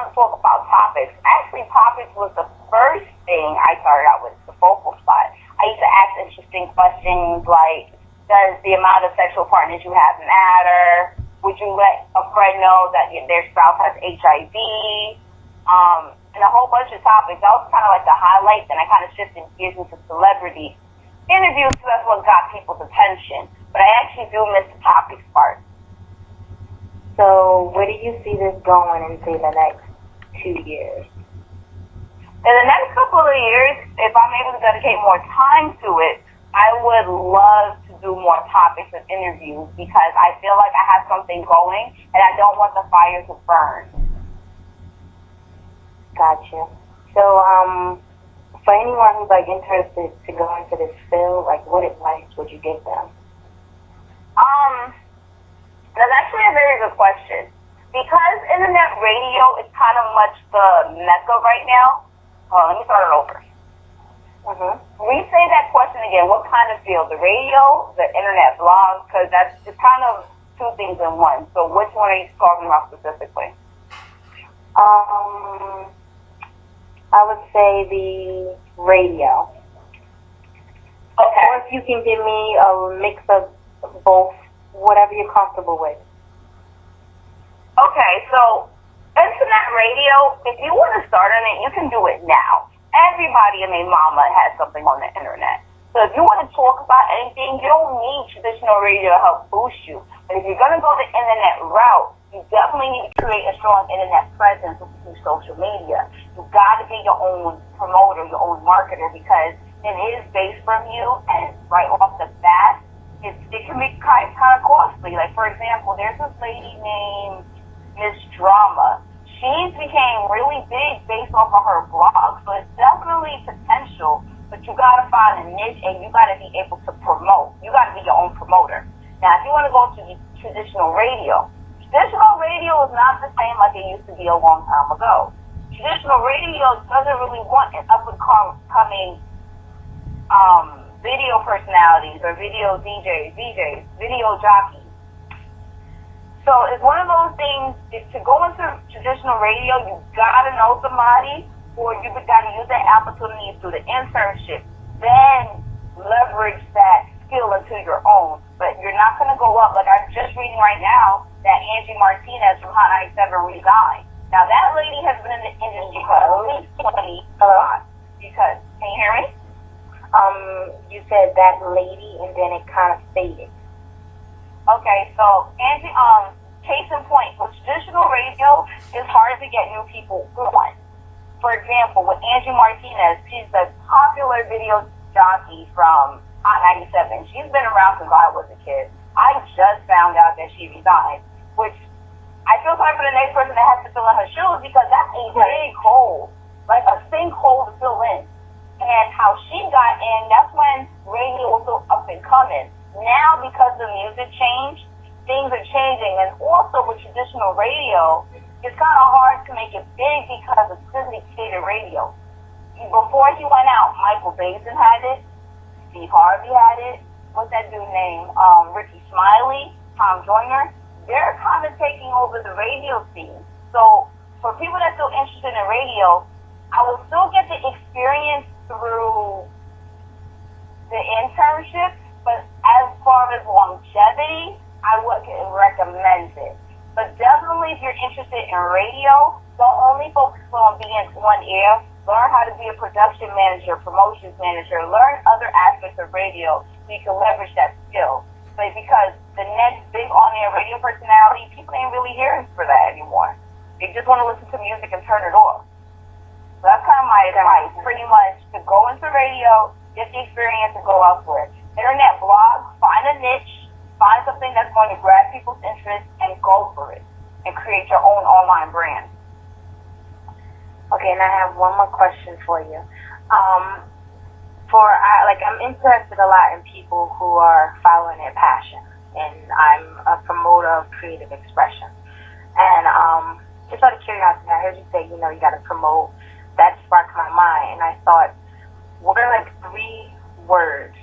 want to talk about topics. Actually, topics was the first thing I started out with, the focal spot. I used to ask interesting questions like, does the amount of sexual partners you have matter? Would you let a friend know that their spouse has HIV? And a whole bunch of topics. That was kind of like the highlight. Then I kind of shifted gears into celebrity interviews, so that's what got people's attention. But I actually do miss the topics part. So where do you see this going in, say, the next 2 years? In the next couple of years, if I'm able to dedicate more time to it, I would love to do more topics and interviews because I feel like I have something going and I don't want the fire to burn. Gotcha. So, for anyone who's like interested to go into this field, like what advice would you give them? That's actually a very good question. Because internet radio is kind of much the mecca right now. Let me start it over. Re-say that question again. What kind of field? The radio, the internet blog? Because that's just kind of two things in one. So which one are you talking about specifically? I would say the radio. Okay. Or if you can give me a mix of both, whatever you're comfortable with. Okay, so internet radio, if you want to start on it, you can do it now. Everybody and their mama has something on the internet. So if you want to talk about anything, you don't need traditional radio to help boost you. But if you're going to go the internet route, you definitely need to create a strong internet presence through social media. You've got to be your own promoter, your own marketer, because it is based from you, and right off the bat, it can be kind of costly. Like, for example, there's this lady named Miss Drama. She became really big based off of her blog, so it's definitely potential, but you got to find a niche, and you got to be able to promote. You got to be your own promoter. Now, if you want to go to the traditional radio is not the same like it used to be a long time ago. Traditional radio doesn't really want an up-and-coming video personalities or video DJs, video jockeys. So it's one of those things, to go into traditional radio, you gotta know somebody, or you gotta use that opportunity through the internship, then leverage that skill into your own. But you're not gonna go up, like I'm just reading right now, that Angie Martinez from Hot 97 resigned. Now that lady has been in the industry for at least 20 years. Because, can you hear me? You said that lady, and then it kind of faded. Okay, so Angie, case in point, with traditional radio, it's hard to get new people on. For example, with Angie Martinez, she's a popular video jockey from Hot 97. She's been around since I was a kid. I just found out that she resigned, which I feel sorry for the next person that has to fill in her shoes because that's a big hole, like a sinkhole to fill in. And how she got in, that's when radio was so up and coming. Now, because the music changed, things are changing. And also with traditional radio, it's kind of hard to make it big because of syndicated radio. Before he went out, Michael Basin had it, Steve Harvey had it, what's that dude name? Ricky Smiley, Tom Joyner. They're kind of taking over the radio scene. So for people that are still interested in radio, I will still get the experience through the internship, but as far as longevity, I wouldn't recommend it. But definitely if you're interested in radio, don't only focus on being on air. Learn how to be a production manager, promotions manager. Learn other aspects of radio so you can leverage that skill. But because the next big on-air radio personality, people ain't really hearing for that anymore. They just want to listen to music and turn it off. So that's kind of my advice, pretty much, to go into radio, get the experience, and go elsewhere. Internet blog, find a niche, find something that's going to grab people's interest, and go for it, and create your own online brand. Okay, and I have one more question for you. I'm interested a lot in people who are following their passion, and I'm a promoter of creative expression. And just out of curiosity, I heard you say, you got to promote. That sparked my mind, and I thought, what are like 3 words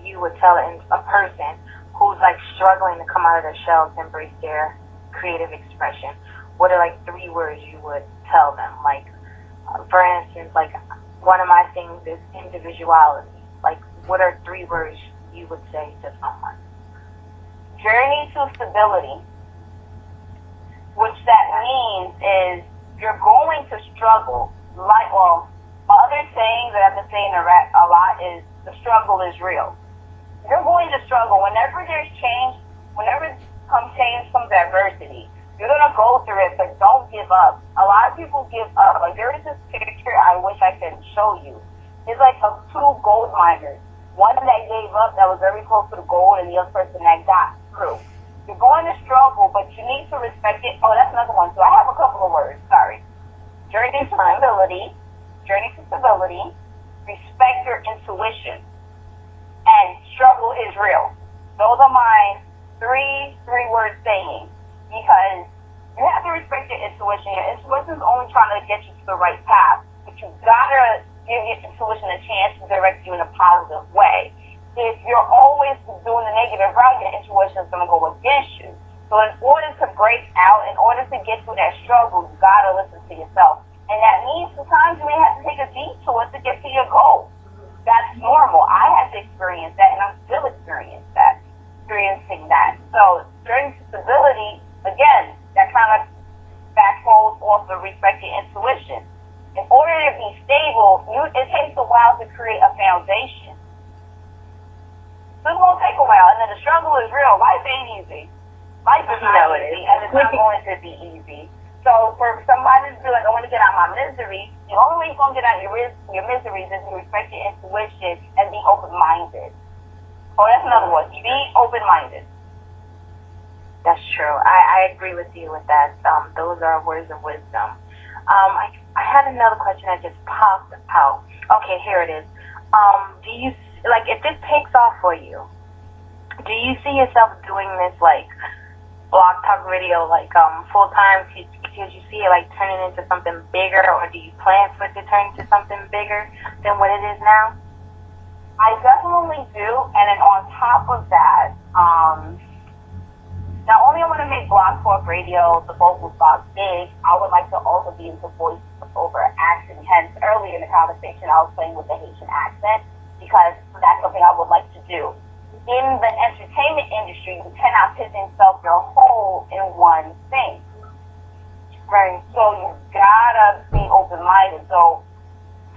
you would tell a person who's like struggling to come out of their shell to embrace their creative expression? what are like 3 words you would tell them? Like, for instance, like one of my things is individuality. Like, what are 3 words you would say to someone? Journey to stability, which that means is you're going to struggle. Like, well, my other saying that I've been saying a lot is the struggle is real. You're going to struggle whenever there's change, whenever comes change, comes adversity. You're gonna go through it, but don't give up. A lot of people give up. Like, there is this picture I wish I could show you. It's like of 2 gold miners. One that gave up, that was very close to the gold, and the other person that got through. You're going to struggle, but you need to respect it. Oh, that's another one. So I have a couple of words. Sorry. Journey to stability. Journey to stability. Respect your intuition. And struggle is real. Those are my three-word sayings. Because you have to respect your intuition. Your intuition is only trying to get you to the right path. But you gotta give your intuition a chance to direct you in a positive way. If you're always doing the negative route, your intuition is gonna go against you. So in order to break out, in order to get through that struggle, you gotta listen to yourself. And that means sometimes you may have to take a detour to get to your goal. That's normal. I had to experience that, and I'm still experiencing that. So during stability, again, that kind of backfolds off the respect your intuition. In order to be stable, it takes a while to create a foundation. So it's going to take a while, and then the struggle is real. Life ain't easy. Life is not easy, and it's not going to be easy. So for somebody to be like, I want to get out of my misery, the only way you're going to get out of your miseries is to respect your intuition and be open-minded. Oh, that's another one. Be open-minded. That's true. I agree with you with that. Those are words of wisdom. I had another question that just popped out. Okay, here it is. Do you, like, if this takes off for you, do you see yourself doing this, like, Blog Talk Radio, like, full-time? Could you see it, like, turning into something bigger, or do you plan for it to turn into something bigger than what it is now? I definitely do. And then on top of that, not only I want to make Blog Talk Radio, the vocal box big, I would like to also be the voice over accent. Hence, earlier in the conversation, I was playing with the Haitian accent because that's something I would like to do. In the entertainment industry, you cannot pigeonhole your whole in one thing. Right. So you gotta be open-minded. So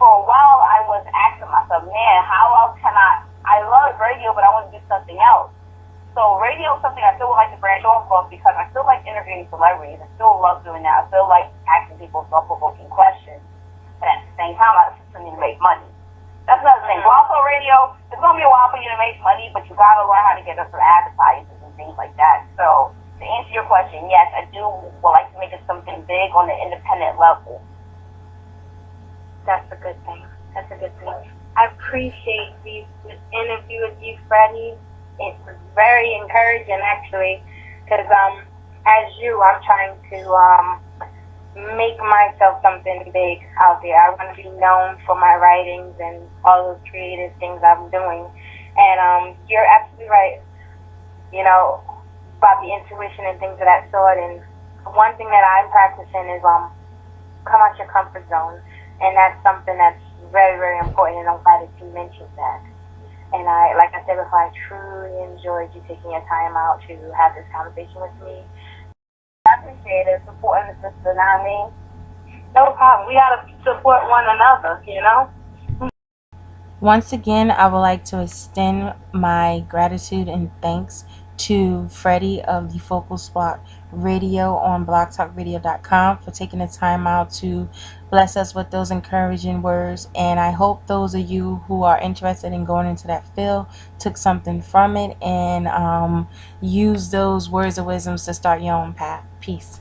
for a while, I was asking myself, man, how else can I love radio, but I want to do something else. So radio is something I still would like to branch off of because I still like interviewing celebrities. I still love doing that. I still like asking people thought-provoking questions. But at the same time, I still need to make money. That's another thing. Blog Talk Radio, it's going to be a while for you to make money, but you got to learn how to get up some advertisers and things like that. So to answer your question, yes, I do would like to make it something big on the independent level. That's a good thing. That's a good thing. I appreciate this interview with you, Freddie. It was very encouraging, actually, because as you, I'm trying to make myself something big out there. I want to be known for my writings and all those creative things I'm doing. And you're absolutely right, you know, about the intuition and things of that sort. And one thing that I'm practicing is come out your comfort zone. And that's something that's very, very important, and I'm glad that you mentioned that. And like I said before, I truly enjoyed you taking your time out to have this conversation with me. I appreciate it, supporting the sister, you know what I mean? No problem. We gotta support one another, you know? Once again, I would like to extend my gratitude and thanks to Freddie of the Focal Spot Radio on blogtalkradio.com for taking the time out to bless us with those encouraging words. And I hope those of you who are interested in going into that field took something from it and use those words of wisdom to start your own path. Peace.